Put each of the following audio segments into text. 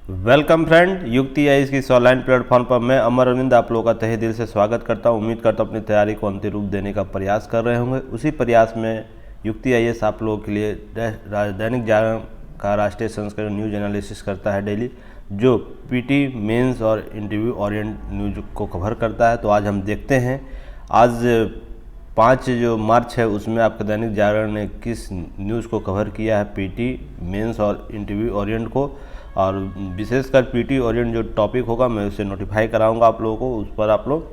Welcome friend, युक्ति IAS की इस ऑनलाइन प्लेटफॉर्म पर मैं अमर अरविंद आप लोगों का तहे दिल से स्वागत करता हूं। उम्मीद करता हूं अपनी तैयारी को अंतिम रूप देने का प्रयास कर रहे होंगे। उसी प्रयास में युक्ति आईएएस आप लोगों के लिए दैनिक जागरण का राष्ट्रीय संस्करण न्यूज एनालिसिस करता है डेली, जो पीटी मेंस और इंटरव्यू ओरिएंट न्यूज को कवर करता है। तो आज हम देखते हैं आज 5 जो मार्च है उसमें आपका दैनिक जागरण ने किस न्यूज़ को कवर किया है, पीटी मेंस और इंटरव्यू ओरिएंट को। और विशेषकर पीटी ओरिएंट जो टॉपिक होगा मैं उसे नोटिफाई कराऊंगा आप लोगों को, उस पर आप लोग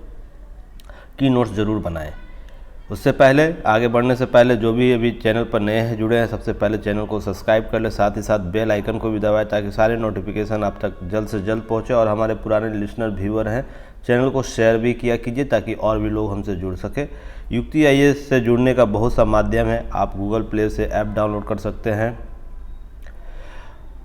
की नोट्स ज़रूर बनाएं। उससे पहले आगे बढ़ने से पहले जो भी अभी चैनल पर नए हैं जुड़े हैं, सबसे पहले चैनल को सब्सक्राइब कर ले, साथ ही साथ बेल आइकन को भी दबाएं ताकि सारे नोटिफिकेशन आप तक जल्द से जल्द पहुंचे। और हमारे पुराने लिसनर व्यूअर हैं, चैनल को शेयर भी किया कीजिए ताकि और भी लोग हमसे जुड़ सके। युक्ति आईएएस से जुड़ने का बहुत सा माध्यम है, आप गूगल प्ले से ऐप डाउनलोड कर सकते हैं,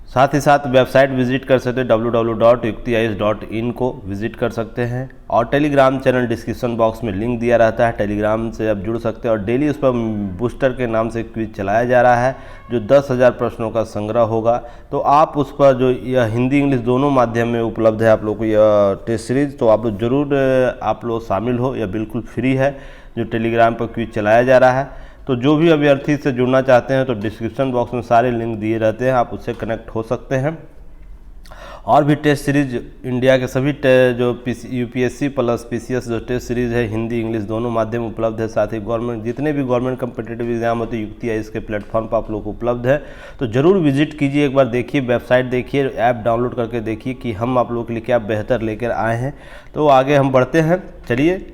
साथ ही साथ वेबसाइट विजिट कर सकते हैं www.yuktiias.in को विजिट कर सकते हैं। और टेलीग्राम चैनल डिस्क्रिप्शन बॉक्स में लिंक दिया रहता है, टेलीग्राम से आप जुड़ सकते हैं। और डेली उस पर बूस्टर के नाम से क्विज चलाया जा रहा है जो 10,000 प्रश्नों का संग्रह होगा। तो आप उस पर जो यह हिंदी इंग्लिश दोनों माध्यम में उपलब्ध है आप लोग को यह टेस्ट सीरीज, तो आप लोग ज़रूर आप लोग शामिल हो। यह बिल्कुल फ्री है जो टेलीग्राम पर क्विज चलाया जा रहा है। तो जो भी अभ्यर्थी से जुड़ना चाहते हैं तो डिस्क्रिप्शन बॉक्स में सारे लिंक दिए रहते हैं, आप उससे कनेक्ट हो सकते हैं। और भी टेस्ट सीरीज इंडिया के सभी जो यूपीएससी प्लस पीसीएस जो टेस्ट सीरीज है हिंदी इंग्लिश दोनों माध्यम उपलब्ध है। साथ ही गवर्नमेंट जितने भी गवर्नमेंट कम्पिटिटिव एग्जाम होते हैं युक्ति आईएएस के प्लेटफॉर्म पर आप लोग को उपलब्ध है। तो ज़रूर विजिट कीजिए, एक बार देखिए, वेबसाइट देखिए, ऐप डाउनलोड करके देखिए कि हम आप लोगों के लिए क्या बेहतर लेकर आए हैं। तो आगे हम बढ़ते हैं। चलिए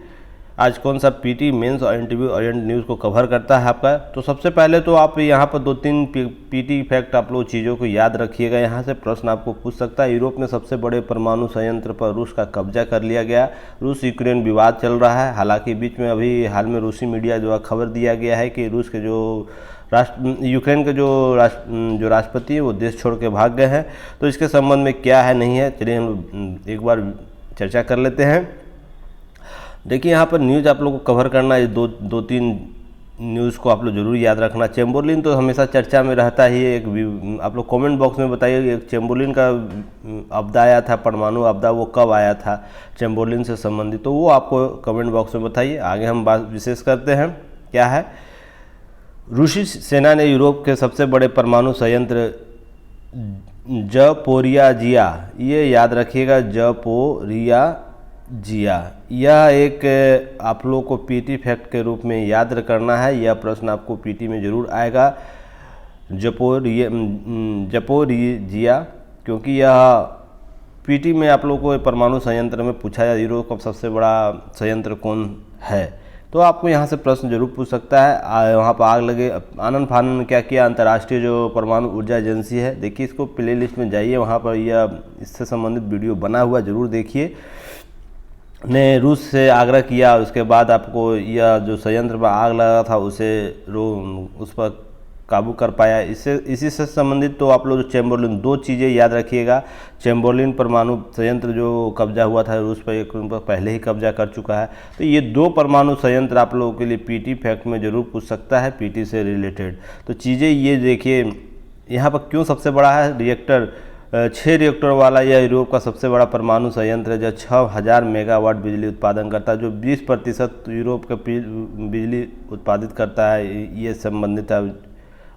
आज कौन सा पीटी मेंस और इंटरव्यू ओरिएंट न्यूज़ को कवर करता है आपका। तो सबसे पहले तो आप यहाँ पर 2-3 पीटी फैक्ट आप लोग चीज़ों को याद रखिएगा। यहाँ से प्रश्न आपको पूछ सकता है। यूरोप में सबसे बड़े परमाणु संयंत्र पर रूस का कब्जा कर लिया गया। रूस यूक्रेन विवाद चल रहा है, हालांकि बीच में अभी हाल में रूसी मीडिया जो खबर दिया गया है कि रूस के जो यूक्रेन के जो राष्ट्रपति है वो देश छोड़ के भाग गए हैं। तो इसके संबंध में क्या है नहीं है, चलिए हम एक बार चर्चा कर लेते हैं। देखिए यहाँ पर न्यूज़ आप लोग को कवर करना है, 2-3 न्यूज़ को आप लोग जरूर याद रखना। चैम्बरलिन तो हमेशा चर्चा में रहता ही है। एक आप लोग कमेंट बॉक्स में बताइए, एक चैम्बरलिन का आपदा आया था, परमाणु आपदा, वो कब आया था चैम्बरलिन से संबंधित, तो वो आपको कमेंट बॉक्स में बताइए। आगे हम बात विशेष करते हैं, क्या है, रूसी सेना ने यूरोप के सबसे बड़े परमाणु संयंत्र ज़पोरियाजिया, ये याद रखिएगा, ज़पोरियाजिया, यह एक आप लोग को पीटी फैक्ट के रूप में याद करना है। यह प्रश्न आपको पीटी में ज़रूर आएगा, ज़पोरियाजिया, क्योंकि यह पीटी में आप लोग को परमाणु संयंत्र में पूछा जाए यूरोप का सबसे बड़ा संयंत्र कौन है, तो आपको यहाँ से प्रश्न जरूर पूछ सकता है। वहाँ पर आग लगे, आनंद फानन ने क्या किया, अंतर्राष्ट्रीय जो परमाणु ऊर्जा एजेंसी है, देखिए इसको प्ले लिस्ट में जाइए, वहाँ पर यह इससे संबंधित वीडियो बना हुआ, ज़रूर देखिए, ने रूस से आग्रह किया। उसके बाद आपको यह जो संयंत्र पर आग लगा था उसे उस पर काबू कर पाया। इसी से संबंधित तो आप लोग चैम्बरलिन, 2 चीज़ें याद रखिएगा। चैम्बरलिन परमाणु संयंत्र जो कब्जा हुआ था रूस पर, एक पर पहले ही कब्जा कर चुका है। तो ये 2 परमाणु संयंत्र आप लोगों के लिए पीटी फैक्ट में ज़रूर पूछ सकता है, पीटी से रिलेटेड। तो चीज़ें ये देखिए, यहाँ पर क्यों सबसे बड़ा है रिएक्टर, 6 रिएक्टर वाला यह यूरोप का सबसे बड़ा परमाणु संयंत्र है जो 6000 मेगावाट बिजली उत्पादन करता है, जो 20% यूरोप का बिजली उत्पादित करता है। ये संबंधित है,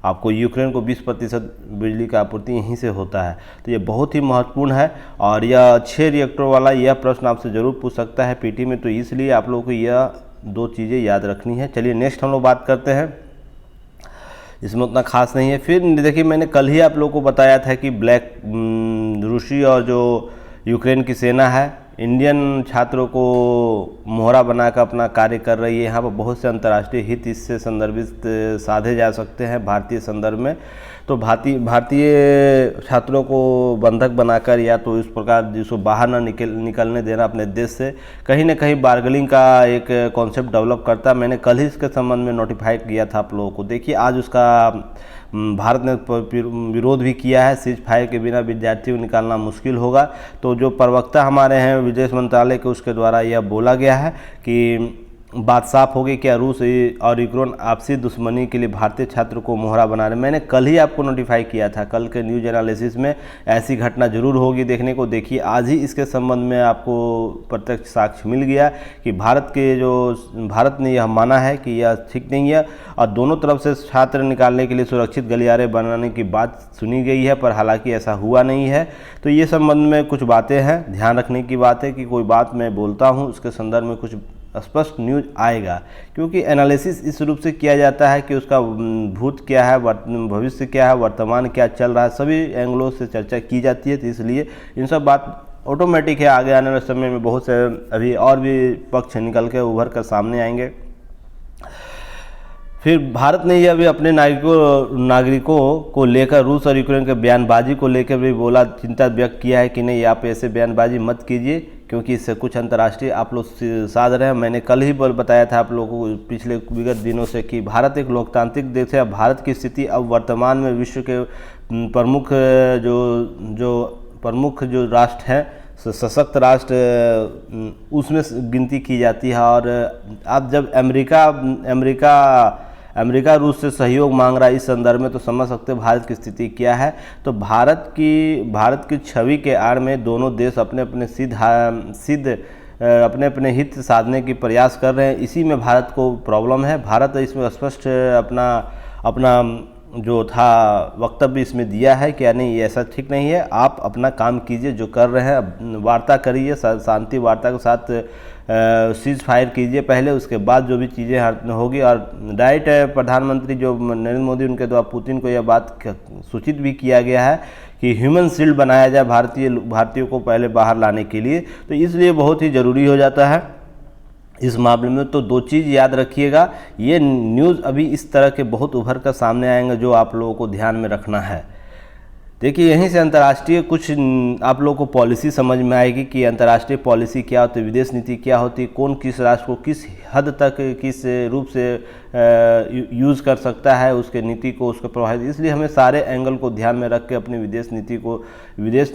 आपको यूक्रेन को 20% बिजली का आपूर्ति यहीं से होता है। तो ये बहुत ही महत्वपूर्ण है। और यह 6 रिएक्टर वाला यह प्रश्न आपसे ज़रूर पूछ सकता है पीटी में, तो इसलिए आप लोगों को यह 2 चीज़ें याद रखनी है। चलिए नेक्स्ट हम लोग बात करते हैं, इसमें उतना खास नहीं है। फिर देखिए मैंने कल ही आप लोगों को बताया था कि रूसी और जो यूक्रेन की सेना है इंडियन छात्रों को मोहरा बनाकर अपना कार्य कर रही है। यहाँ पर बहुत से अंतर्राष्ट्रीय हित इससे संदर्भित साधे जा सकते हैं भारतीय संदर्भ में। तो भारतीय छात्रों को बंधक बनाकर या तो इस प्रकार जिसको बाहर ना निकलने देना अपने देश से, कहीं ना कहीं बार्गेनिंग का एक कॉन्सेप्ट डेवलप करता। मैंने कल ही इसके संबंध में नोटिफाई किया था आप लोगों को। देखिए आज उसका भारत ने विरोध भी किया है। सीज फायर के बिना विद्यार्थियों को निकालना मुश्किल होगा। तो जो प्रवक्ता हमारे हैं विदेश मंत्रालय के, उसके द्वारा यह बोला गया है कि बात साफ हो गई, क्या रूस और यूक्रेन आपसी दुश्मनी के लिए भारतीय छात्र को मोहरा बना रहे। मैंने कल ही आपको नोटिफाई किया था, कल के न्यूज एनालिसिस में ऐसी घटना जरूर होगी देखने को। देखिए आज ही इसके संबंध में आपको प्रत्यक्ष साक्ष्य मिल गया कि भारत ने यह माना है कि यह ठीक नहीं है और दोनों तरफ से छात्र निकालने के लिए सुरक्षित गलियारे बनाने की बात सुनी गई है, पर हालांकि ऐसा हुआ नहीं है। तो ये संबंध में कुछ बातें हैं, ध्यान रखने की बात है कि कोई बात मैं बोलता हूँ उसके संदर्भ में कुछ स्पष्ट न्यूज आएगा, क्योंकि एनालिसिस इस रूप से किया जाता है कि उसका भूत क्या है, भविष्य क्या है, वर्तमान क्या चल रहा है, सभी एंगलों से चर्चा की जाती है। तो इसलिए इन सब बात ऑटोमेटिक है, आगे आने वाले समय में बहुत से अभी और भी पक्ष निकल के उभर कर सामने आएंगे। फिर भारत ने यह भी अपने नागरिकों को लेकर रूस और यूक्रेन के बयानबाजी को लेकर भी बोला, चिंता व्यक्त किया है कि नहीं आप ऐसे बयानबाजी मत कीजिए, क्योंकि इससे कुछ अंतर्राष्ट्रीय आप लोग साध रहे हैं। मैंने कल ही बताया था आप लोगों को पिछले विगत दिनों से कि भारत एक लोकतांत्रिक देश है। भारत की स्थिति अब वर्तमान में विश्व के प्रमुख जो राष्ट्र हैं, सशक्त राष्ट्र, उसमें गिनती की जाती है। और आप जब अमेरिका रूस से सहयोग मांग रहा है इस संदर्भ में, तो समझ सकते हैं भारत की स्थिति क्या है। तो भारत की छवि के आड़ में दोनों देश अपने अपने हित साधने की प्रयास कर रहे हैं। इसी में भारत को प्रॉब्लम है। भारत इसमें स्पष्ट अपना जो था वक्तव्य इसमें दिया है कि नहीं ये ऐसा ठीक नहीं है, आप अपना काम कीजिए जो कर रहे हैं, वार्ता करिए, शांति वार्ता के साथ सीज फायर कीजिए पहले, उसके बाद जो भी चीज़ें होगी। और डायरेक्ट प्रधानमंत्री जो नरेंद्र मोदी उनके द्वारा पुतिन को यह बात सूचित भी किया गया है कि ह्यूमन शील्ड बनाया जाए भारतीयों को पहले बाहर लाने के लिए। तो इसलिए बहुत ही ज़रूरी हो जाता है इस मामले में। तो दो चीज़ याद रखिएगा, ये न्यूज़ अभी इस तरह के बहुत उभर कर सामने आएंगे जो आप लोगों को ध्यान में रखना है। देखिए यहीं से अंतर्राष्ट्रीय कुछ आप लोगों को पॉलिसी समझ में आएगी कि अंतर्राष्ट्रीय पॉलिसी क्या होती है, विदेश नीति क्या होती है, कौन किस राष्ट्र को किस हद तक किस रूप से यूज़ कर सकता है, उसके नीति को उसको प्रभावित। इसलिए हमें सारे एंगल को ध्यान में रख के अपनी विदेश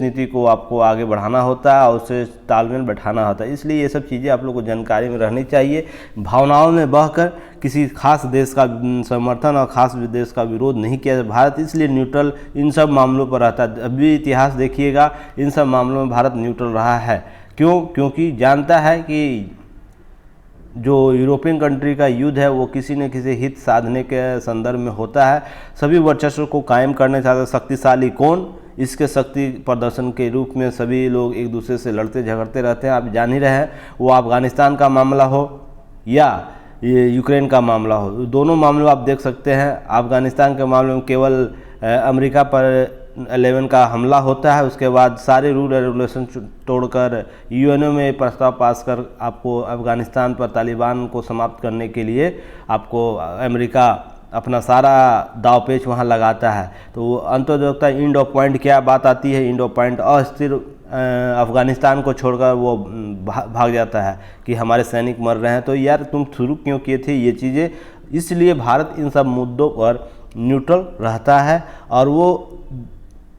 नीति को आपको आगे बढ़ाना होता है और उससे तालमेल बैठाना होता है। इसलिए ये सब चीज़ें आप लोग को जानकारी में रहनी चाहिए। भावनाओं में बहकर किसी खास देश का समर्थन और खास देश का विरोध नहीं किया। भारत इसलिए न्यूट्रल इन सब मामलों पर रहता है। अभी इतिहास देखिएगा, इन सब मामलों में भारत न्यूट्रल रहा है। क्यों? क्योंकि जानता है कि जो यूरोपियन कंट्री का युद्ध है वो किसी न किसी हित साधने के संदर्भ में होता है। सभी वर्चस्व को कायम करने चाहते, शक्तिशाली कौन, इसके शक्ति प्रदर्शन के रूप में सभी लोग एक दूसरे से लड़ते झगड़ते रहते हैं। आप जान ही रहे हैं, वो अफगानिस्तान का मामला हो या ये यूक्रेन का मामला हो, दोनों मामलों आप देख सकते हैं। अफगानिस्तान के मामले में केवल अमेरिका पर 11 का हमला होता है, उसके बाद सारे रूल रेगुलेशन तोड़कर यूएनओ में प्रस्ताव पास कर आपको अफगानिस्तान पर तालिबान को समाप्त करने के लिए आपको अमेरिका अपना सारा दाव पेच वहाँ लगाता है। तो अंतर्जोगता इंड ऑफ पॉइंट क्या बात आती है, इंड ऑफ पॉइंट अस्थिर अफगानिस्तान को छोड़कर वो भाग जाता है कि हमारे सैनिक मर रहे हैं। तो यार तुम शुरू क्यों किए थे ये चीज़ें? इसलिए भारत इन सब मुद्दों पर न्यूट्रल रहता है और वो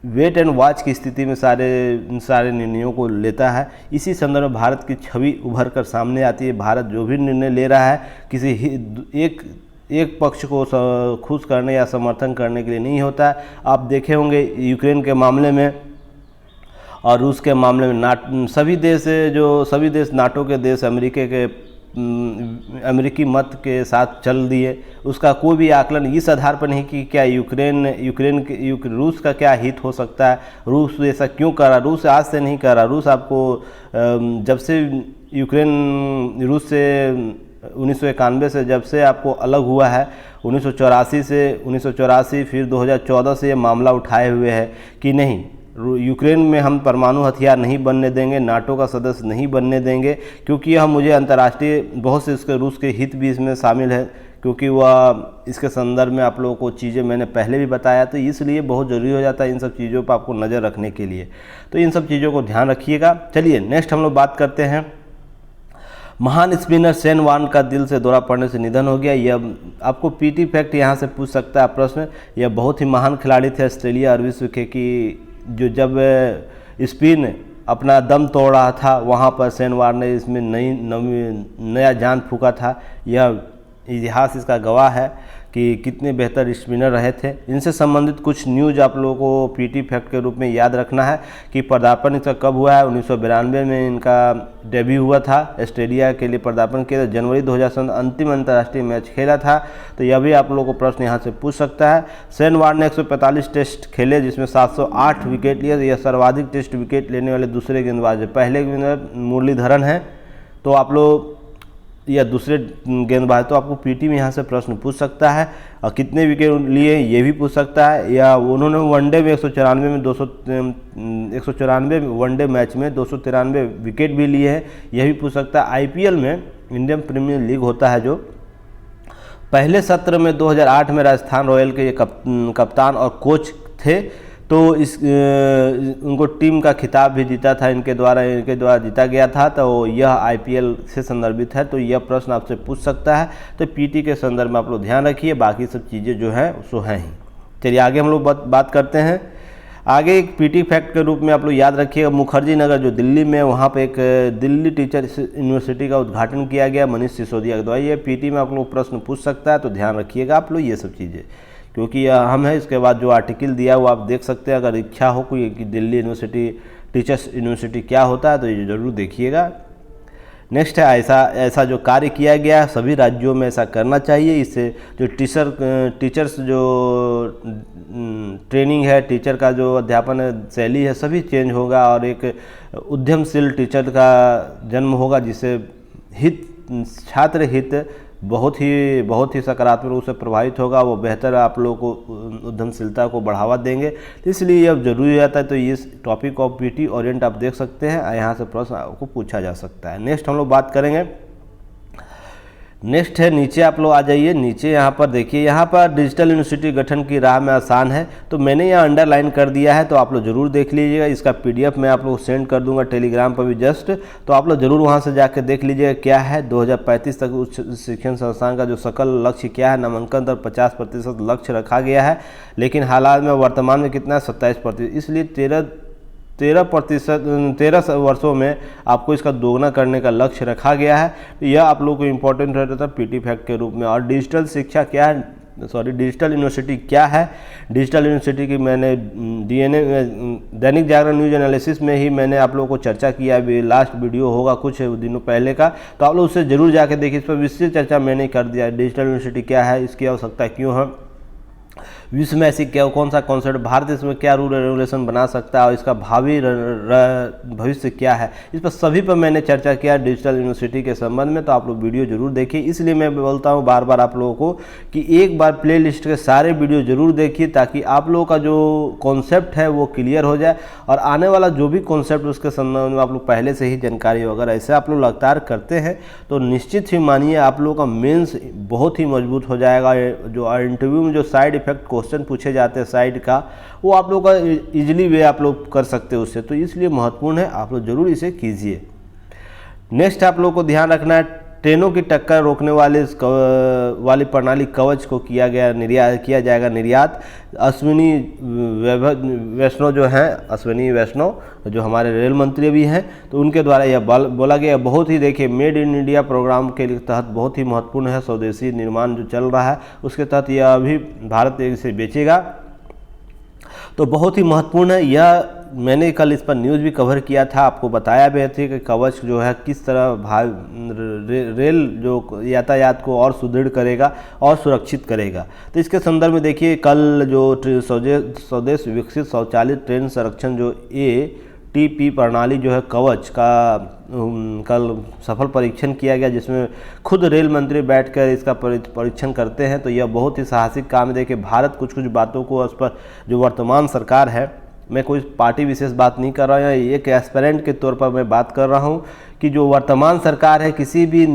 वेट एंड वॉच की स्थिति में सारे निर्णयों को लेता है। इसी संदर्भ में भारत की छवि उभर कर सामने आती है। भारत जो भी निर्णय ले रहा है किसी एक पक्ष को खुश करने या समर्थन करने के लिए नहीं होता है। आप देखे होंगे यूक्रेन के मामले में और रूस के मामले में सभी देश नाटो के देश अमेरिकी मत के साथ चल दिए। उसका कोई भी आकलन इस आधार पर नहीं कि क्या रूस का क्या हित हो सकता है, रूस ऐसा क्यों कर रहा। रूस आज से नहीं कर रहा। रूस आपको जब से रूस से 1991 से जब से आपको अलग हुआ है, 1984 फिर 2014 से ये मामला उठाए हुए है कि नहीं यूक्रेन में हम परमाणु हथियार नहीं बनने देंगे, नाटो का सदस्य नहीं बनने देंगे, क्योंकि यह मुझे अंतर्राष्ट्रीय बहुत से इसके रूस के हित भी इसमें शामिल है, क्योंकि वह इसके संदर्भ में आप लोगों को चीज़ें मैंने पहले भी बताया। तो इसलिए बहुत ज़रूरी हो जाता है इन सब चीज़ों पर आपको नज़र रखने के लिए। तो इन सब चीज़ों को ध्यान रखिएगा। चलिए नेक्स्ट हम लोग बात करते हैं। महान स्पिनर शेन वॉर्न का दिल से दौरा पड़ने से निधन हो गया। यह आपको पीटी फैक्ट यहाँ से पूछ सकता है प्रश्न। यह बहुत ही महान खिलाड़ी थे ऑस्ट्रेलिया और विश्व के, कि जो जब स्पिन अपना दम तोड़ रहा था, वहाँ पर शेन वार्न ने इसमें नया जान फूंका था। यह इतिहास इसका गवाह है कि कितने बेहतर स्पिनर रहे थे। इनसे संबंधित कुछ न्यूज आप लोगों को पीटी फैक्ट के रूप में याद रखना है कि पदार्पण इसका कब हुआ है। 1992 में इनका डेब्यू हुआ था, ऑस्ट्रेलिया के लिए पदार्पण किया था। जनवरी 2007 अंतिम अंतर्राष्ट्रीय मैच खेला था। तो यह भी आप लोगों को प्रश्न यहाँ से पूछ सकता है। शेन वार्न ने 145 टेस्ट खेले जिसमें 708 विकेट लिए। यह सर्वाधिक टेस्ट विकेट लेने वाले दूसरे गेंदबाज है। पहले गेंदबाज मुरलीधरन है, तो आप लोग या दूसरे गेंदबाज, तो आपको पीटी में यहाँ से प्रश्न पूछ सकता है। और कितने विकेट लिए ये भी पूछ सकता है। या उन्होंने वनडे में 194 वनडे मैच में 293 विकेट भी लिए हैं, यह भी पूछ सकता है। आईपीएल में, इंडियन प्रीमियर लीग होता है जो, पहले सत्र में 2008 में राजस्थान रॉयल के ये कप्तान और कोच थे। तो उनको टीम का खिताब भी जीता था, इनके द्वारा जीता गया था। तो यह आईपीएल से संदर्भित है, तो यह प्रश्न आपसे पूछ सकता है। तो पीटी के संदर्भ में आप लोग ध्यान रखिए, बाकी सब चीज़ें जो हैं सो हैं ही। चलिए आगे हम लोग बात करते हैं। आगे एक पीटी फैक्ट के रूप में आप लोग याद रखिएगा, मुखर्जी नगर जो दिल्ली में, वहाँ पे एक दिल्ली टीचर यूनिवर्सिटी का उद्घाटन किया गया मनीष सिसोदिया के द्वारा। ये पीटी में आप लोग प्रश्न पूछ सकता है, तो ध्यान रखिएगा आप लोग ये सब चीज़ें, क्योंकि यह अहम है। इसके बाद जो आर्टिकल दिया वो आप देख सकते हैं। अगर इच्छा हो कोई कि दिल्ली यूनिवर्सिटी टीचर्स यूनिवर्सिटी क्या होता है, तो ये जरूर देखिएगा। नेक्स्ट है, ऐसा जो कार्य किया गया है सभी राज्यों में ऐसा करना चाहिए। इससे जो टीचर्स जो ट्रेनिंग है, टीचर का जो अध्यापन शैली है, सभी चेंज होगा और एक उद्यमशील टीचर का जन्म होगा, जिससे छात्र हित बहुत ही सकारात्मक रूप से प्रभावित होगा। वो बेहतर आप लोगों को उद्यमशीलता को बढ़ावा देंगे। तो इसलिए अब जरूरी रहता है। तो इस टॉपिक ऑफ पीटी ओरिएंट आप देख सकते हैं, यहाँ से प्रश्न आपको पूछा जा सकता है। नेक्स्ट हम लोग बात करेंगे, नेक्स्ट है नीचे आप लोग आ जाइए। नीचे यहाँ पर देखिए, यहाँ पर डिजिटल यूनिवर्सिटी गठन की राह में आसान है, तो मैंने यहाँ अंडरलाइन कर दिया है, तो आप लोग जरूर देख लीजिएगा। इसका पीडीएफ मैं आप लोग सेंड कर दूंगा टेलीग्राम पर भी जस्ट, तो आप लोग जरूर वहाँ से जाकर देख लीजिएगा क्या है 2035 तक उच्च शिक्षण संस्थान का जो सकल लक्ष्य क्या है। नामांकन दर 50% लक्ष्य रखा गया है, लेकिन हालात में वर्तमान में कितना है 27%। इसलिए 13 वर्षों में आपको इसका दोगुना करने का लक्ष्य रखा गया है। तो यह आप लोगों को इम्पोर्टेंट रहता था पीटी फैक्ट के रूप में। और डिजिटल शिक्षा क्या है, डिजिटल यूनिवर्सिटी क्या है। डिजिटल यूनिवर्सिटी की मैंने दैनिक जागरण न्यूज एनालिसिस में ही मैंने आप लोगों को चर्चा किया, अभी लास्ट वीडियो होगा कुछ दिनों पहले का, तो आप लोग उससे जरूर जाके देखिए। इस पर विस्तृत चर्चा मैंने कर दिया। डिजिटल यूनिवर्सिटी क्या है, इसकी आवश्यकता क्यों है, विश्व में ऐसी क्या कौन सा कॉन्सेप्ट, भारत इसमें क्या रूल रेगुलेशन बना सकता है और इसका भावी भविष्य क्या है, इस पर सभी पर मैंने चर्चा किया डिजिटल यूनिवर्सिटी के संबंध में। तो आप लोग वीडियो जरूर देखिए। इसलिए मैं बोलता हूँ बार बार आप लोगों को कि एक बार प्लेलिस्ट के सारे वीडियो जरूर देखिए, ताकि आप लोगों का जो कॉन्सेप्ट है वो क्लियर हो जाए और आने वाला जो भी कॉन्सेप्ट उसके संबंध में आप लोग पहले से ही जानकारी हो। अगर ऐसे आप लोग लगातार करते हैं तो निश्चित ही मानिए आप लोगों का मेंस बहुत ही मजबूत हो जाएगा। जो इंटरव्यू में जो साइड इफेक्ट क्वेश्चन पूछे जाते हैं साइड का, वो आप लोग का इजीली वे आप लोग कर सकते हो उससे। तो इसलिए महत्वपूर्ण है, आप लोग जरूर इसे कीजिए। नेक्स्ट आप लोग को ध्यान रखना है, ट्रेनों की टक्कर रोकने वाली प्रणाली कवच को किया जाएगा निर्यात। अश्विनी वैष्णव जो हैं, अश्विनी वैष्णव जो हमारे रेल मंत्री भी हैं, तो उनके द्वारा यह बोला गया। बहुत ही देखिए, मेड इन इंडिया प्रोग्राम के तहत बहुत ही महत्वपूर्ण है। स्वदेशी निर्माण जो चल रहा है उसके तहत यह अभी भारत इसे बेचेगा, तो बहुत ही महत्वपूर्ण है। यह मैंने कल इस पर न्यूज़ भी कवर किया था, आपको बताया भी था कि कवच जो है किस तरह रेल जो यातायात को और सुदृढ़ करेगा और सुरक्षित करेगा। तो इसके संदर्भ में देखिए, कल जो स्वदेश विकसित स्वचालित ट्रेन संरक्षण जो ATP प्रणाली जो है कवच का कल सफल परीक्षण किया गया, जिसमें खुद रेल मंत्री बैठकर इसका परीक्षण करते हैं। तो यह बहुत ही साहसिक काम है। देखिए, भारत कुछ बातों को उस पर जो वर्तमान सरकार है, मैं कोई पार्टी विशेष बात नहीं कर रहा हूँ, एक एस्पिरेंट के तौर पर मैं बात कर रहा हूँ कि जो वर्तमान सरकार है किसी भी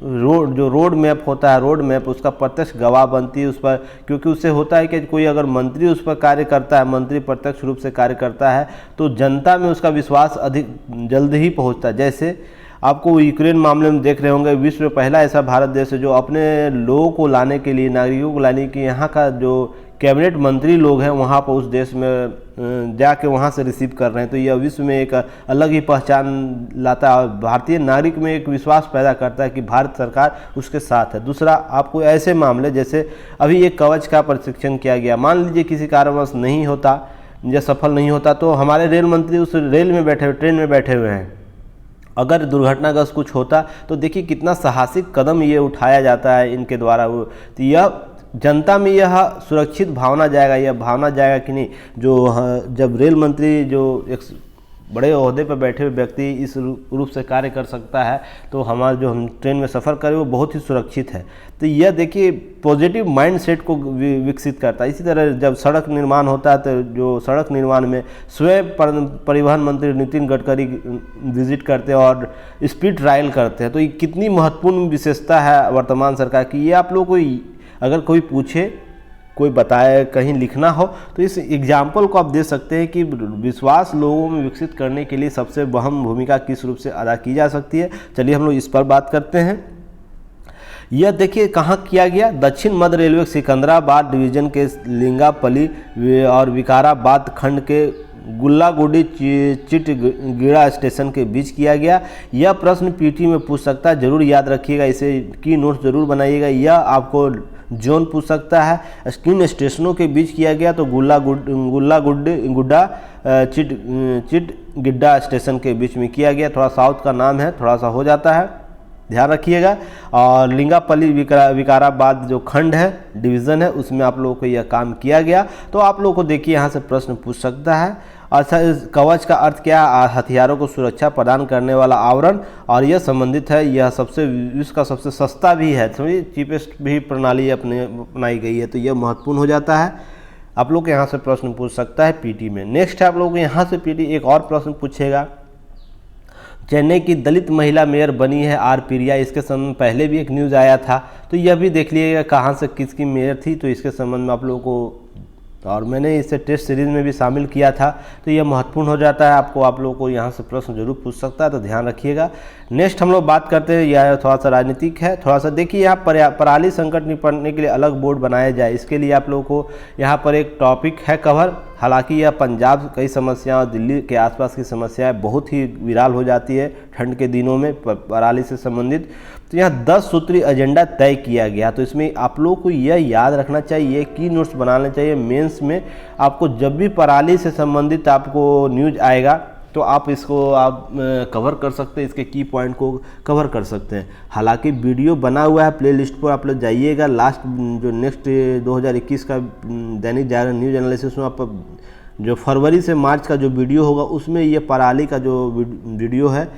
रोड मैप होता है, रोड मैप उसका प्रत्यक्ष गवाह बनती है उस पर, क्योंकि उससे होता है कि कोई अगर मंत्री उस पर कार्य करता है, मंत्री प्रत्यक्ष रूप से कार्य करता है, तो जनता में उसका विश्वास अधिक जल्द ही पहुँचता है। जैसे आपको यूक्रेन मामले में देख रहे होंगे, विश्व में पहला ऐसा भारत देश है जो अपने लोगों को लाने के लिए, नागरिकों को लाने के यहाँ का जो कैबिनेट मंत्री लोग हैं वहाँ पर उस देश में जाके वहाँ से रिसीव कर रहे हैं, तो यह विश्व में एक अलग ही पहचान लाता है और भारतीय नागरिक में एक विश्वास पैदा करता है कि भारत सरकार उसके साथ है। दूसरा, आपको ऐसे मामले जैसे अभी एक कवच का प्रशिक्षण किया गया, मान लीजिए किसी कारणवश नहीं होता या सफल नहीं होता, तो हमारे रेल मंत्री उस रेल में बैठे हुए, ट्रेन में बैठे हुए हैं, अगर दुर्घटनाग्रस्त कुछ होता तो देखिए कितना साहसिक कदम ये उठाया जाता है इनके द्वारा। वो तो यह जनता में यह सुरक्षित भावना जाएगा, यह भावना जाएगा कि नहीं, जो जब रेल मंत्री जो एक बड़े ओहदे पर बैठे हुए व्यक्ति इस रूप से कार्य कर सकता है, तो हमारा जो हम ट्रेन में सफ़र करें वो बहुत ही सुरक्षित है। तो यह देखिए पॉजिटिव माइंडसेट को विकसित करता है। इसी तरह जब सड़क निर्माण होता है तो जो सड़क निर्माण में स्वयं परिवहन मंत्री नितिन गडकरी विजिट करते हैं और स्पीड ट्रायल करते हैं, तो ये कितनी महत्वपूर्ण विशेषता है वर्तमान सरकार की। ये आप लोग को अगर कोई पूछे, कोई बताए, कहीं लिखना हो, तो इस एग्जाम्पल को आप दे सकते हैं कि विश्वास लोगों में विकसित करने के लिए सबसे अहम भूमिका किस रूप से अदा की जा सकती है। चलिए हम लोग इस पर बात करते हैं। यह देखिए कहाँ किया गया, दक्षिण मध्य रेलवे सिकंदराबाद डिवीजन के लिंगापल्ली और विकाराबाद खंड के गुल्लागुडी चिटगीड़ा स्टेशन के बीच किया गया। यह प्रश्न पीटी में पूछ सकता है, जरूर याद रखिएगा, इसे की नोट जरूर बनाइएगा। यह आपको जोन पूछ सकता है, किन स्टेशनों के बीच किया गया, तो गुड्डा चिटगिड्डा स्टेशन के बीच में किया गया। थोड़ा साउथ का नाम है, थोड़ा सा हो जाता है, ध्यान रखिएगा। और लिंगापल्ली विकाराबाद जो खंड है, डिवीज़न है, उसमें आप लोगों को यह काम किया गया। तो आप लोगों को देखिए यहाँ से प्रश्न पूछ सकता है। अच्छा, कवच का अर्थ क्या है? हथियारों को सुरक्षा प्रदान करने वाला आवरण, और यह संबंधित है, यह विश्व का सबसे सस्ता भी है, समझिए चीपेस्ट भी प्रणाली अपनाई गई है, तो यह महत्वपूर्ण हो जाता है। आप लोग यहाँ से प्रश्न पूछ सकता है पीटी में। नेक्स्ट है आप लोगों को यहाँ से पीटी एक और प्रश्न पूछेगा। चेन्नई की दलित महिला मेयर बनी है आर प्रिया, इसके संबंध में पहले भी एक न्यूज़ आया था, तो यह भी देख लीजिएगा कहाँ से किसकी मेयर थी, तो इसके संबंध में आप लोगों को, और मैंने इसे टेस्ट सीरीज में भी शामिल किया था, तो यह महत्वपूर्ण हो जाता है आपको। आप लोगों को यहाँ से प्रश्न जरूर पूछ सकता है, तो ध्यान रखिएगा। नेक्स्ट हम लोग बात करते हैं, यह थोड़ा सा राजनीतिक है, थोड़ा सा देखिए यहाँ पराली संकट निपटने के लिए अलग बोर्ड बनाया जाए, इसके लिए आप लोगों को यहाँ पर एक टॉपिक है कवर। हालांकि यह पंजाब कई समस्याएं और दिल्ली के आसपास की समस्याएं बहुत ही विराल हो जाती है ठंड के दिनों में पराली से संबंधित, तो यहाँ 10 सूत्रीय एजेंडा तय किया गया। तो इसमें आप लोगों को यह याद रखना चाहिए, की नोट्स बनाने चाहिए। मेंस में आपको जब भी पराली से संबंधित आपको न्यूज आएगा तो आप इसको कवर कर सकते हैं, इसके की पॉइंट को कवर कर सकते हैं। हालांकि वीडियो बना हुआ है, प्लेलिस्ट पर आप लोग जाइएगा, लास्ट जो नेक्स्ट 2021 का दैनिक जागरण न्यूज एनालिसिस में आप जो फरवरी से मार्च का जो वीडियो होगा उसमें ये पराली का जो वीडियो है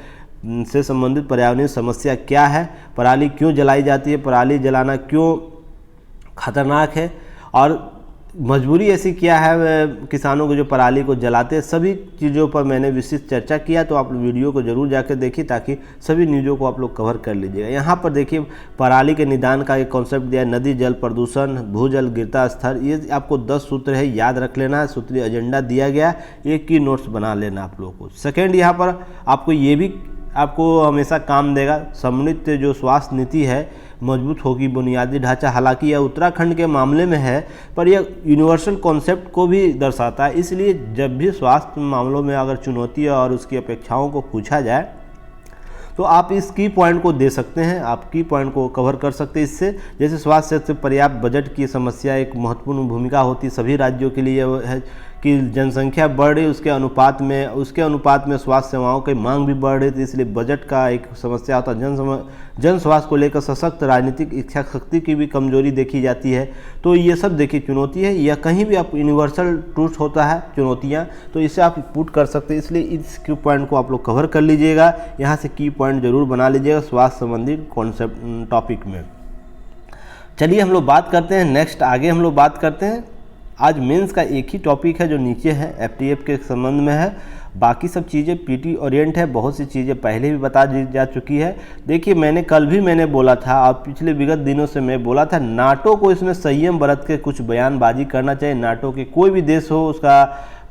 से संबंधित पर्यावरणीय समस्या क्या है, पराली क्यों जलाई जाती है, पराली जलाना क्यों खतरनाक है, और मजबूरी ऐसी क्या है किसानों को जो पराली को जलाते हैं, सभी चीज़ों पर मैंने विस्तृत चर्चा किया। तो आप वीडियो को जरूर जाकर देखिए ताकि सभी न्यूज़ों को आप लोग कवर कर लीजिएगा। यहाँ पर देखिए पराली के निदान का एक कॉन्सेप्ट दिया है, नदी जल प्रदूषण, भूजल गिरता स्तर, ये आपको 10 सूत्र है, याद रख लेना है। सूत्रीय एजेंडा दिया गया, एक की नोट्स बना लेना आप लोगों को। सेकेंड, यहाँ पर आपको ये भी आपको हमेशा काम देगा, समन्वित जो स्वास्थ्य नीति है मजबूत होगी बुनियादी ढांचा। हालांकि यह उत्तराखंड के मामले में है, पर यह यूनिवर्सल कॉन्सेप्ट को भी दर्शाता है। इसलिए जब भी स्वास्थ्य मामलों में अगर चुनौती और उसकी अपेक्षाओं को पूछा जाए तो आप इस की पॉइंट को दे सकते हैं, आप की पॉइंट को कवर कर सकते हैं इससे। जैसे स्वास्थ्य से पर्याप्त बजट की समस्या एक महत्वपूर्ण भूमिका होती है सभी राज्यों के लिए है कि जनसंख्या बढ़ रही, उसके अनुपात में स्वास्थ्य सेवाओं की मांग भी बढ़ रही थी, इसलिए बजट का एक समस्या होता है। जन स्वास्थ्य को लेकर सशक्त राजनीतिक इच्छा शक्ति की भी कमजोरी देखी जाती है। तो ये सब देखिए चुनौती है, या कहीं भी आप यूनिवर्सल ट्रूथ होता है चुनौतियाँ, तो इसे आप पुट कर सकते हैं। इसलिए इस की पॉइंट को आप लोग कवर कर लीजिएगा, यहाँ से की पॉइंट जरूर बना लीजिएगा स्वास्थ्य संबंधी कॉन्सेप्ट टॉपिक में। चलिए हम लोग बात करते हैं नेक्स्ट, आगे हम लोग बात करते हैं। आज मेंस का एक ही टॉपिक है जो नीचे है, एफटीएफ के संबंध में है, बाकी सब चीज़ें पीटी ओरिएंट है, बहुत सी चीज़ें पहले भी बता जा चुकी है। देखिए कल भी मैंने बोला था और पिछले विगत दिनों से मैं बोला था, नाटो को इसमें संयम बरत के कुछ बयानबाजी करना चाहिए। नाटो के कोई भी देश हो उसका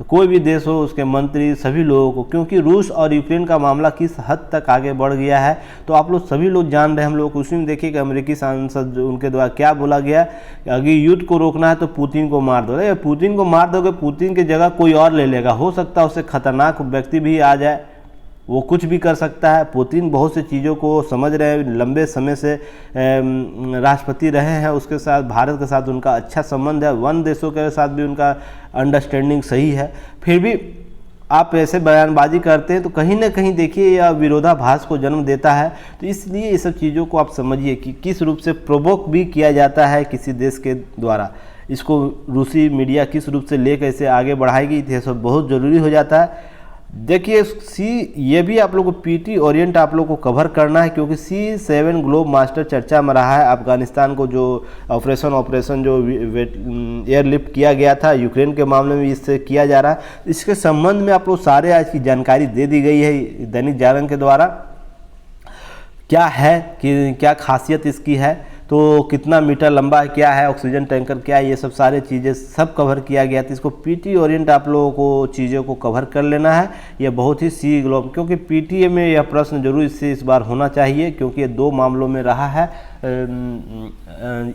तो कोई भी देश हो उसके मंत्री सभी लोगों को, क्योंकि रूस और यूक्रेन का मामला किस हद तक आगे बढ़ गया है तो आप लोग सभी लोग जान रहे हैं। हम लोग उसी में देखिए कि अमेरिकी सांसद उनके द्वारा क्या बोला गया, अगर युद्ध को रोकना है तो पुतिन को मार दो। अरे पुतिन को मार दोगे, पुतिन की जगह कोई और ले लेगा, हो सकता है उससे खतरनाक व्यक्ति भी आ जाए, वो कुछ भी कर सकता है। पुतिन बहुत सी चीज़ों को समझ रहे हैं, लंबे समय से राष्ट्रपति रहे हैं, उसके साथ भारत के साथ उनका अच्छा संबंध है, वन देशों के साथ भी उनका अंडरस्टैंडिंग सही है। फिर भी आप ऐसे बयानबाजी करते हैं तो कहीं ना कहीं देखिए यह विरोधाभास को जन्म देता है। तो इसलिए ये सब चीज़ों को आप समझिए कि किस रूप से प्रोवोक भी किया जाता है किसी देश के द्वारा, इसको रूसी मीडिया किस रूप से ले कैसे आगे बढ़ाएगी, ये सब बहुत ज़रूरी हो जाता है। देखिए ये भी आप लोग को पीटी ओरिएंट आप लोग को कवर करना है, क्योंकि C7 ग्लोब मास्टर चर्चा में रहा है। अफगानिस्तान को जो ऑपरेशन जो एयरलिफ्ट किया गया था यूक्रेन के मामले में इससे किया जा रहा है, इसके संबंध में आप लोग सारे आज की जानकारी दे दी गई है दैनिक जागरण के द्वारा। क्या है कि क्या खासियत इसकी है, तो कितना मीटर लंबा है, क्या है ऑक्सीजन टैंकर, क्या है, ये सब सारे चीज़ें सब कवर किया गया था। इसको पीटी ओरिएंट आप लोगों को चीज़ों को कवर कर लेना है। ये बहुत ही सी ग्लोब, क्योंकि पीटीए में यह प्रश्न जरूर इससे इस बार होना चाहिए, क्योंकि ये 2 मामलों में रहा है,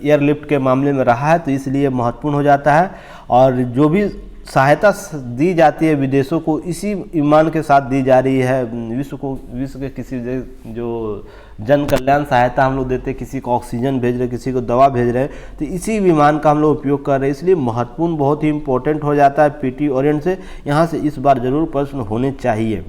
एयरलिफ्ट के मामले में रहा है, तो इसलिए महत्वपूर्ण हो जाता है। और जो भी सहायता दी जाती है विदेशों को, इसी ईमान के साथ दी जा रही है। विश्व के किसी जो जन कल्याण सहायता हम लोग देते हैं, किसी को ऑक्सीजन भेज रहे हैं, किसी को दवा भेज रहे हैं, तो इसी विमान का हम लोग उपयोग कर रहे हैं। इसलिए महत्वपूर्ण बहुत ही इंपॉर्टेंट हो जाता है पीटी ओरिएंट से। यहाँ से इस बार जरूर प्रश्न होने चाहिए,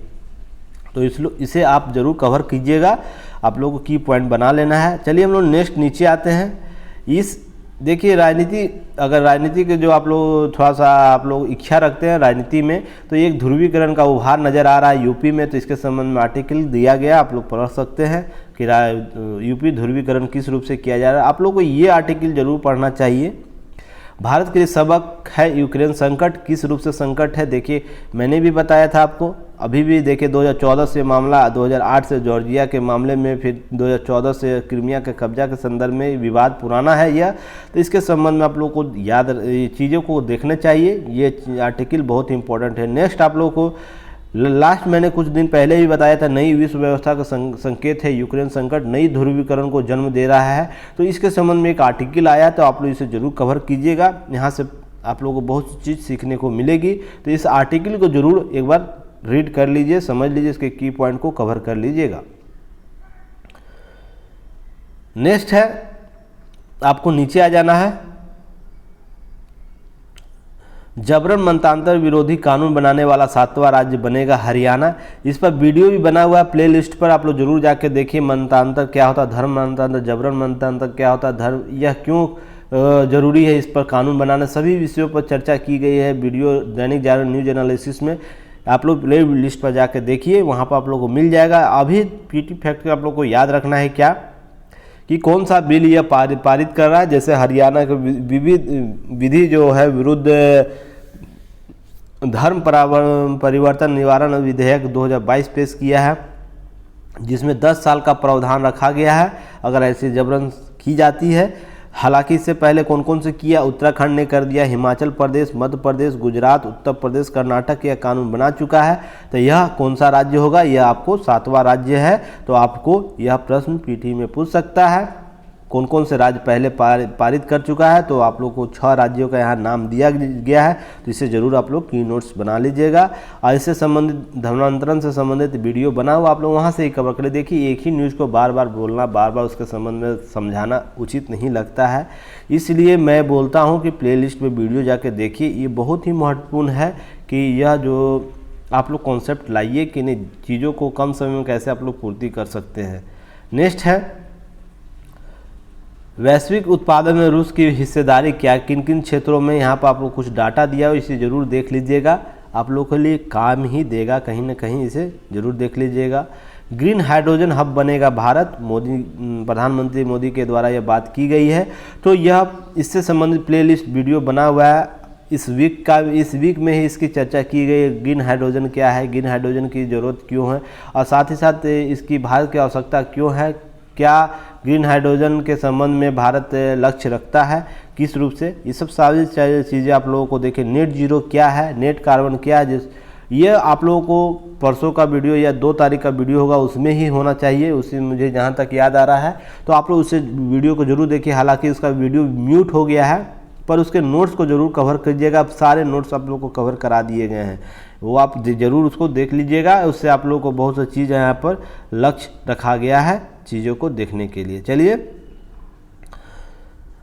तो इसे आप जरूर कवर कीजिएगा, आप लोगों को की पॉइंट बना लेना है। चलिए हम लोग नेक्स्ट नीचे आते हैं। देखिए राजनीति, अगर राजनीति के जो आप लोग थोड़ा सा आप लोग इच्छा रखते हैं राजनीति में, तो एक ध्रुवीकरण का उभार नज़र आ रहा है यूपी में। तो इसके संबंध में आर्टिकल दिया गया, आप लोग पढ़ सकते हैं कि यूपी ध्रुवीकरण किस रूप से किया जा रहा है। आप लोग को ये आर्टिकल जरूर पढ़ना चाहिए। भारत के लिए सबक है यूक्रेन संकट, किस रूप से संकट है। देखिए मैंने भी बताया था आपको, अभी भी देखिए 2014 से मामला, 2008 से जॉर्जिया के मामले में, फिर 2014 से क्रीमिया के कब्जा के संदर्भ में विवाद पुराना है यह। तो इसके संबंध में आप लोग को याद चीज़ों को देखने चाहिए, ये आर्टिकल बहुत इंपॉर्टेंट है। नेक्स्ट आप लोग को लास्ट मैंने कुछ दिन पहले ही बताया था, नई विश्व व्यवस्था का संकेत है यूक्रेन संकट, नई ध्रुवीकरण को जन्म दे रहा है। तो इसके संबंध में एक आर्टिकल आया, तो आप लोग इसे जरूर कवर कीजिएगा, यहाँ से आप लोगों को बहुत सी चीज़ सीखने को मिलेगी। तो इस आर्टिकल को जरूर एक बार रीड कर लीजिए, समझ लीजिए, इसके की पॉइंट को कवर कर लीजिएगा। नेक्स्ट है, आपको नीचे आ जाना है। जबरन मनतांतर विरोधी कानून बनाने वाला 7वां राज्य बनेगा हरियाणा। इस पर वीडियो भी बना हुआ है प्लेलिस्ट पर, आप लोग जरूर जाके देखिए। मनतांतर क्या होता है, धर्म मनतांतर, जबरन मनतांतर क्या होता है, धर्म यह क्यों जरूरी है, इस पर कानून बनाना, सभी विषयों पर चर्चा की गई है video Dainik Jagran news analysis में। आप लोग प्ले लिस्ट पर जाकर देखिए, वहाँ पर आप लोग को मिल जाएगा। अभी पीटी फैक्ट आप लोग को याद रखना है क्या कि कौन सा बिल यह पारित कर रहा है। जैसे हरियाणा के विधि जो है विरुद्ध धर्म परिवर्तन निवारण विधेयक 2022 पेश किया है, जिसमें 10 साल का प्रावधान रखा गया है अगर ऐसी जबरन की जाती है। हालांकि इससे पहले कौन कौन से किया, उत्तराखंड ने कर दिया, हिमाचल प्रदेश, मध्य प्रदेश, गुजरात, उत्तर प्रदेश, कर्नाटक यह कानून बना चुका है। तो यह कौन सा राज्य होगा, यह आपको 7वां राज्य है। तो आपको यह प्रश्न पीटी में पूछ सकता है, कौन कौन से राज्य पहले पारित कर चुका है। तो आप लोग को 6 राज्यों का यहाँ नाम दिया गया है, तो इसे जरूर आप लोग की नोट्स बना लीजिएगा। और इससे संबंधित धर्मांतरण से संबंधित वीडियो बना हुआ, आप लोग वहाँ से ही कवर कर। देखिए एक ही न्यूज़ को बार बार बोलना, बार बार उसके संबंध में समझाना उचित नहीं लगता है, इसलिए मैं बोलता हूँ कि प्लेलिस्ट में वीडियो जाके देखिए। ये बहुत ही महत्वपूर्ण है कि यह जो आप लोग कॉन्सेप्ट लाइए कि नहीं, चीज़ों को कम समय में कैसे आप लोग पूर्ति कर सकते हैं। नेक्स्ट है, वैश्विक उत्पादन में रूस की हिस्सेदारी क्या, किन किन क्षेत्रों में। यहाँ पर आप लोग कुछ डाटा दिया हो, इसे ज़रूर देख लीजिएगा, आप लोग के लिए काम ही देगा कहीं ना कहीं, इसे ज़रूर देख लीजिएगा। ग्रीन हाइड्रोजन हब बनेगा भारत, प्रधानमंत्री मोदी के द्वारा यह बात की गई है। तो यह इससे संबंधित प्लेलिस्ट वीडियो बना हुआ है इस वीक में ही इसकी चर्चा की गई। ग्रीन हाइड्रोजन क्या है, ग्रीन हाइड्रोजन की ज़रूरत क्यों है, और साथ ही साथ इसकी भारत की आवश्यकता क्यों है, क्या ग्रीन हाइड्रोजन के संबंध में भारत लक्ष्य रखता है, किस रूप से, ये सब सारी चीज़ें आप लोगों को देखें। नेट जीरो क्या है, नेट कार्बन क्या है, ये आप लोगों को परसों का वीडियो या 2 तारीख का वीडियो होगा उसमें ही होना चाहिए, उसी मुझे जहाँ तक याद आ रहा है। तो आप लोग उसे वीडियो को जरूर देखिए। हालांकि उसका वीडियो म्यूट हो गया है, पर उसके नोट्स को जरूर कवर कीजिएगा। अब सारे नोट्स आप लोगों को कवर करा दिए गए हैं, वो आप जरूर उसको देख लीजिएगा। उससे आप लोगों को बहुत सी चीज़ यहाँ पर लक्ष्य रखा गया है चीज़ों को देखने के लिए। चलिए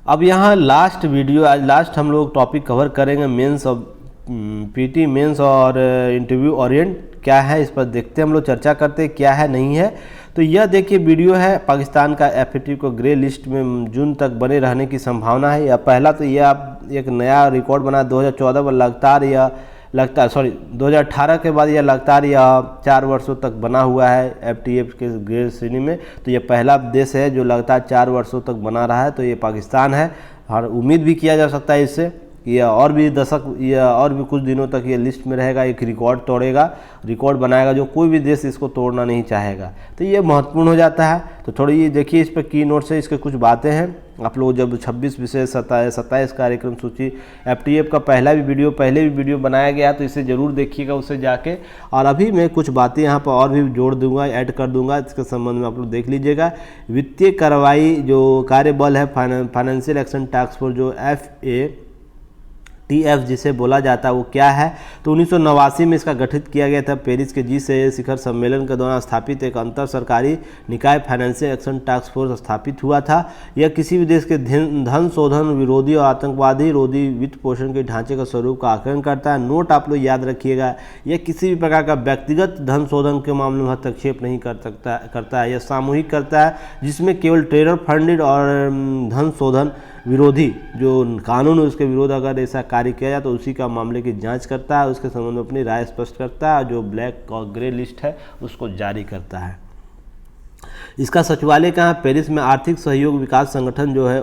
अब यहाँ लास्ट वीडियो, आज लास्ट हम लोग टॉपिक कवर करेंगे मेंस और पीटी मेंस और इंटरव्यू ओरिएंट क्या है, इस पर देखते हैं हम लोग, चर्चा करते हैं क्या है नहीं है। तो यह देखिए वीडियो है, पाकिस्तान का FAT को ग्रे लिस्ट में जून तक बने रहने की संभावना है। या पहला तो यह आप एक नया रिकॉर्ड बना 2014 में लगातार, या लगातार 2018 के बाद यह लगातार या 4 वर्षों तक बना हुआ है FATF के ग्रे श्रेणी में। तो यह पहला देश है जो लगातार 4 वर्षों तक बना रहा है, तो ये पाकिस्तान है। और उम्मीद भी किया जा सकता है इससे या और भी दशक या और भी कुछ दिनों तक ये लिस्ट में रहेगा, एक रिकॉर्ड तोड़ेगा, रिकॉर्ड बनाएगा जो कोई भी देश इसको तोड़ना नहीं चाहेगा। तो ये महत्वपूर्ण हो जाता है। तो थोड़ी ये देखिए, इस पर की नोट से इसके कुछ बातें हैं। आप लोग जब 26 विषय 27 कार्यक्रम सूची FATF का पहले भी वीडियो बनाया गया, तो इसे ज़रूर देखिएगा उससे जाके। और अभी मैं कुछ बातें यहाँ पर और भी जोड़ दूंगा, ऐड कर दूंगा, इसके संबंध में आप लोग देख लीजिएगा। वित्तीय कार्रवाई जो कार्यबल है, फाइनेंशियल एक्शन टास्क फोर्स जो FATF जिसे बोला जाता है, वो क्या है। तो 1989 में इसका गठित किया गया था। पेरिस के G7 शिखर सम्मेलन के दौरान स्थापित एक अंतर सरकारी निकाय फाइनेंशियल एक्शन टास्क फोर्स स्थापित हुआ था। यह किसी भी देश के धन शोधन विरोधी और आतंकवादी विरोधी वित्त पोषण के ढांचे का स्वरूप का आकलन करता है। नोट आप लोग याद रखिएगा, यह किसी भी प्रकार का व्यक्तिगत धन शोधन के मामले में हस्तक्षेप नहीं करता है। यह सामूहिक करता है, जिसमें केवल टेरर फंडेड और धन शोधन विरोधी जो कानून है उसके विरोध अगर ऐसा कार्य किया जाए तो उसी का मामले की जांच करता है, उसके संबंध में अपनी राय स्पष्ट करता है, जो ब्लैक और ग्रे लिस्ट है उसको जारी करता है। इसका सचिवालय कहाँ है? पेरिस में। आर्थिक सहयोग विकास संगठन जो है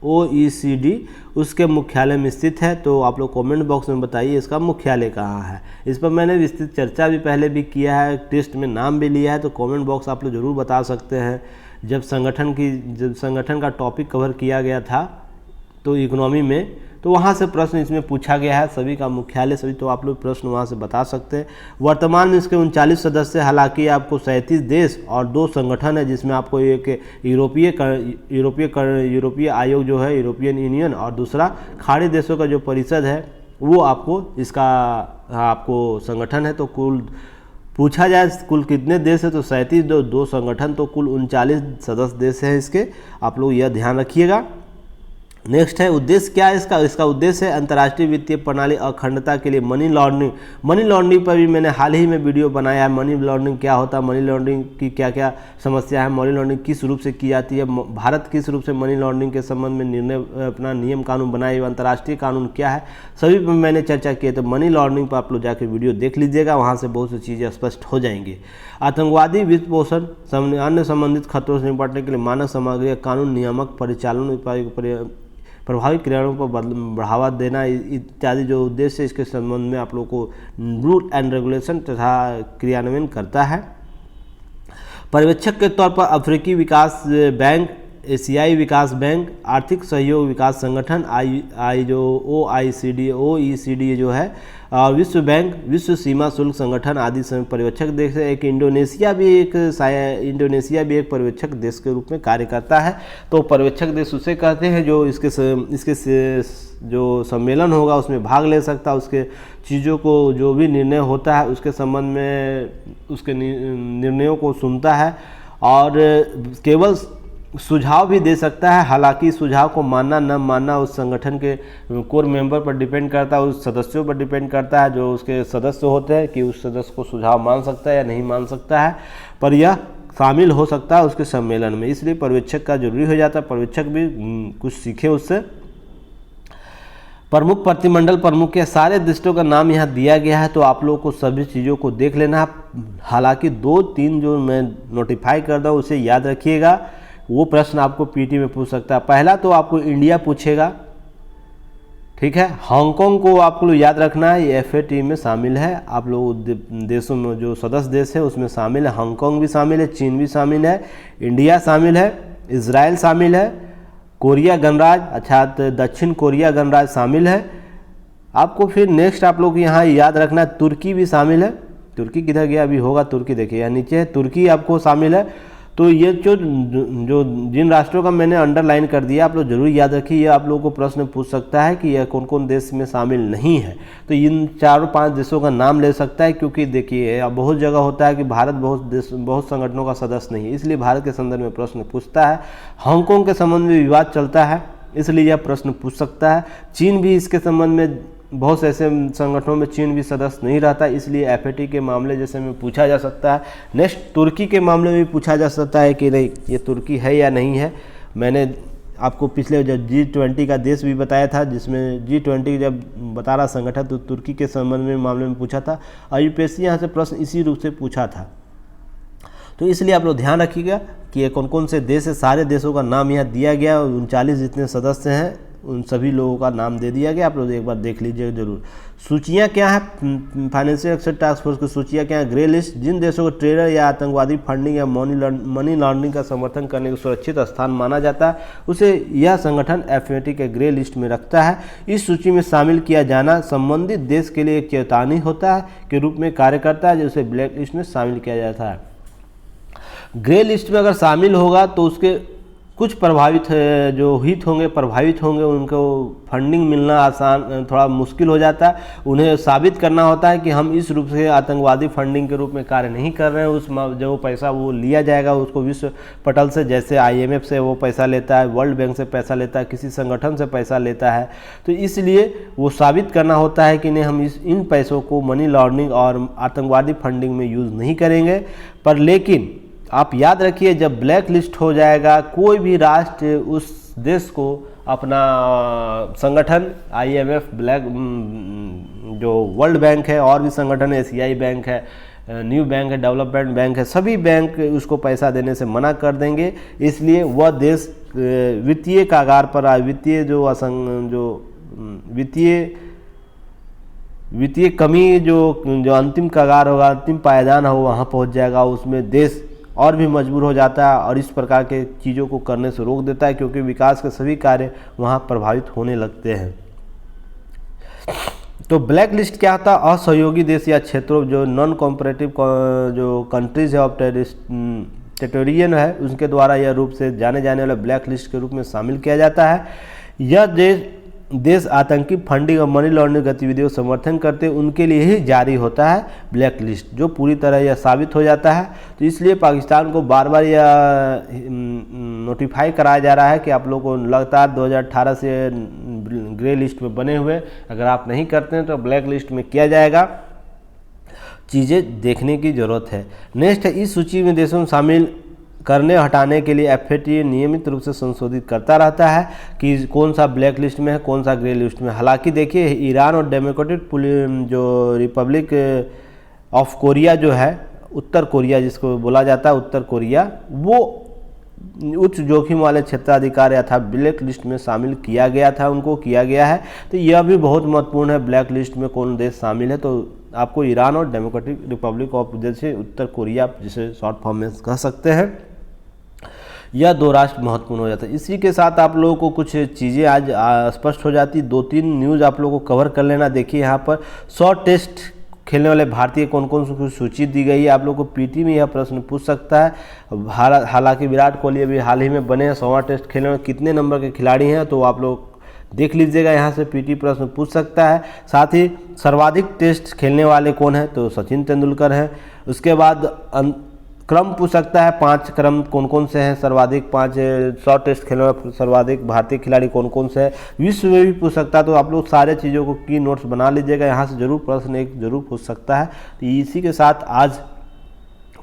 OECD उसके मुख्यालय में स्थित है। तो आप लोग कमेंट बॉक्स में बताइए इसका मुख्यालय कहाँ है। इस पर मैंने विस्तृत चर्चा भी पहले भी किया है, टेस्ट में नाम भी लिया है, तो कमेंट बॉक्स आप लोग ज़रूर बता सकते हैं। जब संगठन का टॉपिक कवर किया गया था तो इकोनॉमी में, तो वहाँ से प्रश्न इसमें पूछा गया है, सभी का मुख्यालय सभी, तो आप लोग प्रश्न वहाँ से बता सकते हैं। वर्तमान में इसके 39 सदस्य, हालांकि आपको 37 देश और 2 संगठन है, जिसमें आपको एक यूरोपीय आयोग जो है यूरोपियन यूनियन, और दूसरा खाड़ी देशों का जो परिषद है वो आपको इसका आपको संगठन है। तो कुल पूछा जाए कुल कितने देश है, तो 37 दो संगठन, तो कुल 39 सदस्य देश हैं इसके। आप लोग यह ध्यान रखिएगा। नेक्स्ट है उद्देश्य क्या है इसका उद्देश्य है अंतर्राष्ट्रीय वित्तीय प्रणाली अखंडता के लिए मनी लॉन्ड्रिंग पर भी मैंने हाल ही में वीडियो बनाया है। मनी लॉन्ड्रिंग क्या होता है, मनी लॉन्ड्रिंग की क्या क्या समस्या है, मनी लॉन्ड्रिंग किस रूप से की जाती है, भारत किस रूप से मनी लॉन्ड्रिंग के संबंध में अपना नियम कानून बनाए, अंतर्राष्ट्रीय कानून क्या है, सभी पर मैंने चर्चा की है। तो मनी लॉन्ड्रिंग पर आप लोग जाकर वीडियो देख लीजिएगा, वहाँ से बहुत सी चीज़ें स्पष्ट हो जाएंगी। आतंकवादी वित्त पोषण अन्य संबंधित खतरों से निपटने के लिए मानक सामग्री कानून नियामक परिचालन प्रभावी क्रियाओं को बढ़ावा देना इत्यादि जो उद्देश्य है, इसके संबंध में आप लोगों को रूल एंड रेगुलेशन तथा क्रियान्वयन करता है। पर्यवेक्षक के तौर पर अफ्रीकी विकास बैंक, एशियाई विकास बैंक, आर्थिक सहयोग विकास संगठन OECD जो है, और विश्व बैंक, विश्व सीमा शुल्क संगठन आदि पर्यवेक्षक देश है। एक इंडोनेशिया भी एक पर्यवेक्षक देश के रूप में कार्य करता है। तो पर्यवेक्षक देश उसे कहते हैं जो इसके जो सम्मेलन होगा उसमें भाग ले सकता है, उसके चीज़ों को जो भी निर्णय होता है उसके संबंध में उसके निर्णयों को सुनता है और केवल सुझाव भी दे सकता है। हालांकि सुझाव को मानना न मानना उस संगठन के कोर मेंबर पर डिपेंड करता है, उस सदस्यों पर डिपेंड करता है जो उसके सदस्य होते हैं कि उस सदस्य को सुझाव मान सकता है या नहीं मान सकता है, पर यह शामिल हो सकता है उसके सम्मेलन में। इसलिए पर्यवेक्षक का जरूरी हो जाता है, पर्यवेक्षक भी कुछ सीखे उससे। प्रमुख प्रतिमंडल प्रमुख के सारे दृष्टियों का नाम यहाँ दिया गया है, तो आप लोगों को सभी चीज़ों को देख लेना। हालांकि 2-3 जो मैं नोटिफाई कर दूँ उसे याद रखिएगा, वो प्रश्न आपको पीटी में पूछ सकता है। पहला तो आपको इंडिया पूछेगा, ठीक है। हांगकांग को आपको याद रखना है, ये FAT में शामिल है। आप लोग देशों में जो सदस्य देश है उसमें शामिल है, हांगकांग भी शामिल है, चीन भी शामिल है, इंडिया शामिल है, इजराइल शामिल है, कोरिया गणराज्य अर्थात दक्षिण कोरिया गणराज्य शामिल है। आपको फिर नेक्स्ट आप लोग यहाँ याद रखना तुर्की भी शामिल है। तुर्की किधर गया, अभी होगा तुर्की, देखिए यहाँ नीचे है, तुर्की आपको शामिल है। तो ये जो जिन राष्ट्रों का मैंने अंडरलाइन कर दिया आप लोग जरूर याद रखिए। ये आप लोगों को प्रश्न पूछ सकता है कि यह कौन कौन देश में शामिल नहीं है। तो इन 4-5 देशों का नाम ले सकता है, क्योंकि देखिए अब बहुत जगह होता है कि भारत बहुत संगठनों का सदस्य नहीं है, इसलिए भारत के संदर्भ में प्रश्न पूछता है। हांगकांग के संबंध में विवाद चलता है, इसलिए यह प्रश्न पूछ सकता है। चीन भी इसके संबंध में, बहुत से ऐसे संगठनों में चीन भी सदस्य नहीं रहता, इसलिए FAT के मामले जैसे में पूछा जा सकता है। नेक्स्ट तुर्की के मामले में भी पूछा जा सकता है कि नहीं ये तुर्की है या नहीं है। मैंने आपको पिछले जब G20 का देश भी बताया था, जिसमें G20 जब बता रहा संगठन तो तुर्की के संबंध में मामले में पूछा था, और UPSC यहाँ से प्रश्न इसी रूप से पूछा था। तो इसलिए आप लोग ध्यान रखिएगा कि ये कौन कौन से देश है। सारे देशों का नाम यहाँ दिया गया, 39 जितने सदस्य हैं उन सभी लोगों का नाम दे दिया गया। आप लोग एक बार देख लीजिए जरूर। सूचियाँ क्या है, फाइनेंशियल एक्शन टास्क फोर्स की सूचियाँ क्या है। ग्रे लिस्ट, जिन देशों को ट्रेडर या आतंकवादी फंडिंग या मनी लॉन्ड्रिंग का समर्थन करने का सुरक्षित स्थान माना जाता है, उसे यह संगठन FAT के ग्रे लिस्ट में रखता है। इस सूची में शामिल किया जाना संबंधित देश के लिए एक चेतावनी होता है के रूप में कार्य करता है, जिसे ब्लैक लिस्ट में शामिल किया जाता है। ग्रे लिस्ट में अगर शामिल होगा तो उसके कुछ प्रभावित जो हित होंगे, प्रभावित होंगे, उनको फंडिंग मिलना आसान, थोड़ा मुश्किल हो जाता है। उन्हें साबित करना होता है कि हम इस रूप से आतंकवादी फंडिंग के रूप में कार्य नहीं कर रहे हैं। उस जो पैसा वो लिया जाएगा उसको विश्व पटल से, जैसे IMF से वो पैसा लेता है, वर्ल्ड बैंक से पैसा लेता है, किसी संगठन से पैसा लेता है, तो इसलिए वो साबित करना होता है कि नहीं हम इन पैसों को मनी लॉन्ड्रिंग और आतंकवादी फंडिंग में यूज़ नहीं करेंगे। पर लेकिन आप याद रखिए, जब ब्लैक लिस्ट हो जाएगा कोई भी राष्ट्र उस देश को अपना संगठन IMF, ब्लैक जो वर्ल्ड बैंक है और भी संगठन है, ACI बैंक है, न्यू बैंक है, डेवलपमेंट बैंक है, सभी बैंक उसको पैसा देने से मना कर देंगे। इसलिए वह देश वित्तीय कागार पर, वित्तीय कमी जो अंतिम कागार होगा, अंतिम पायदान हो, वहाँ पहुँच जाएगा। उसमें देश और भी मजबूर हो जाता है और इस प्रकार के चीज़ों को करने से रोक देता है, क्योंकि विकास के सभी कार्य वहाँ प्रभावित होने लगते हैं। तो ब्लैक लिस्ट क्या होता है, असहयोगी देश या क्षेत्रों जो नॉन कॉम्परेटिव जो कंट्रीज है ऑफ टेरिटोरियन है, उनके द्वारा यह रूप से जाने जाने वाले ब्लैक लिस्ट के रूप में शामिल किया जाता है। यह देश आतंकी फंडिंग और मनी लॉन्ड्रिंग गतिविधियों का समर्थन करते हैं, उनके लिए ही जारी होता है ब्लैक लिस्ट, जो पूरी तरह यह साबित हो जाता है। तो इसलिए पाकिस्तान को बार बार यह नोटिफाई कराया जा रहा है कि आप लोगों को लगातार 2018 से ग्रे लिस्ट में बने हुए, अगर आप नहीं करते हैं तो ब्लैक लिस्ट में किया जाएगा। चीज़ें देखने की ज़रूरत है। नेक्स्ट है, इस सूची में देशों में शामिल करने हटाने के लिए FAT नियमित रूप से संशोधित करता रहता है कि कौन सा ब्लैक लिस्ट में है, कौन सा ग्रे लिस्ट में। हालांकि देखिए ईरान और डेमोक्रेटिक जो रिपब्लिक ऑफ कोरिया जो है, उत्तर कोरिया जिसको बोला जाता है उत्तर कोरिया, वो उच्च जोखिम वाले क्षेत्राधिकार या था ब्लैक लिस्ट में शामिल किया गया था, उनको किया गया है। तो यह भी बहुत महत्वपूर्ण है, ब्लैक लिस्ट में कौन देश शामिल है। तो आपको ईरान और डेमोक्रेटिक रिपब्लिक ऑफ जैसे उत्तर कोरिया, जिसे शॉर्ट फॉर्म में कह सकते हैं, यह 2 राष्ट्र महत्वपूर्ण हो जाता है। इसी के साथ आप लोगों को कुछ चीज़ें आज स्पष्ट हो जाती। 2-3 न्यूज़ आप लोगों को कवर कर लेना। देखिए यहाँ पर 100 टेस्ट खेलने वाले भारतीय कौन कौन सी सूची दी गई है। आप लोग को PT में यह प्रश्न पूछ सकता है। हालांकि विराट कोहली अभी हाल ही में बने हैं 100वां टेस्ट खेलने में, कितने नंबर के खिलाड़ी हैं तो आप लोग देख लीजिएगा, यहाँ से PT प्रश्न पूछ सकता है। साथ ही सर्वाधिक टेस्ट खेलने वाले कौन है, तो सचिन तेंदुलकर हैं। उसके बाद क्रम पूछ सकता है, 5 क्रम कौन कौन से हैं, सर्वाधिक 5 100 टेस्ट खेलने वाले सर्वाधिक भारतीय खिलाड़ी कौन कौन से हैं। विश्व में भी पूछ सकता है। तो आप लोग सारे चीज़ों को की नोट्स बना लीजिएगा, यहाँ से जरूर प्रश्न एक जरूर पूछ सकता है। तो इसी के साथ आज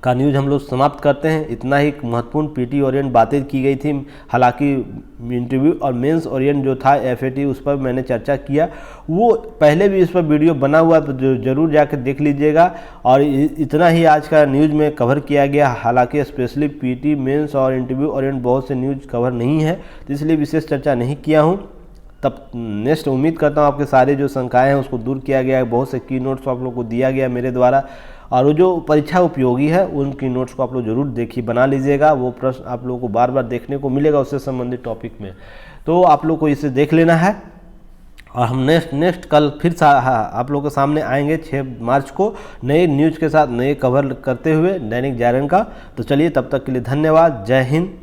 का न्यूज़ हम लोग समाप्त करते हैं। इतना ही महत्वपूर्ण PT ओरिएंट बातें की गई थी। हालांकि इंटरव्यू और मेंस ओरिएंट जो था FAT, उस पर मैंने चर्चा किया, वो पहले भी इस पर वीडियो बना हुआ है, तो जरूर जाकर देख लीजिएगा। और इतना ही आज का न्यूज़ में कवर किया गया। हालांकि स्पेशली PT, मेंस और इंटरव्यू ओरिएंट बहुत से न्यूज़ कवर नहीं है, तो इसलिए विशेष चर्चा नहीं किया हूँ। तब नेक्स्ट उम्मीद करता हूँ आपके सारे जो शंकाएँ हैं उसको दूर किया गया है। बहुत से की नोट्स आप लोग को दिया गया मेरे द्वारा, और वो जो परीक्षा उपयोगी है उनकी नोट्स को आप लोग जरूर देखिए, बना लीजिएगा। वो प्रश्न आप लोगों को बार बार देखने को मिलेगा उससे संबंधित टॉपिक में, तो आप लोग को इसे देख लेना है। और हम नेक्स्ट कल फिर आप लोगों के सामने आएंगे 6 मार्च को नए न्यूज़ के साथ, नए कवर करते हुए दैनिक जागरण का। तो चलिए तब तक के लिए धन्यवाद। जय हिंद।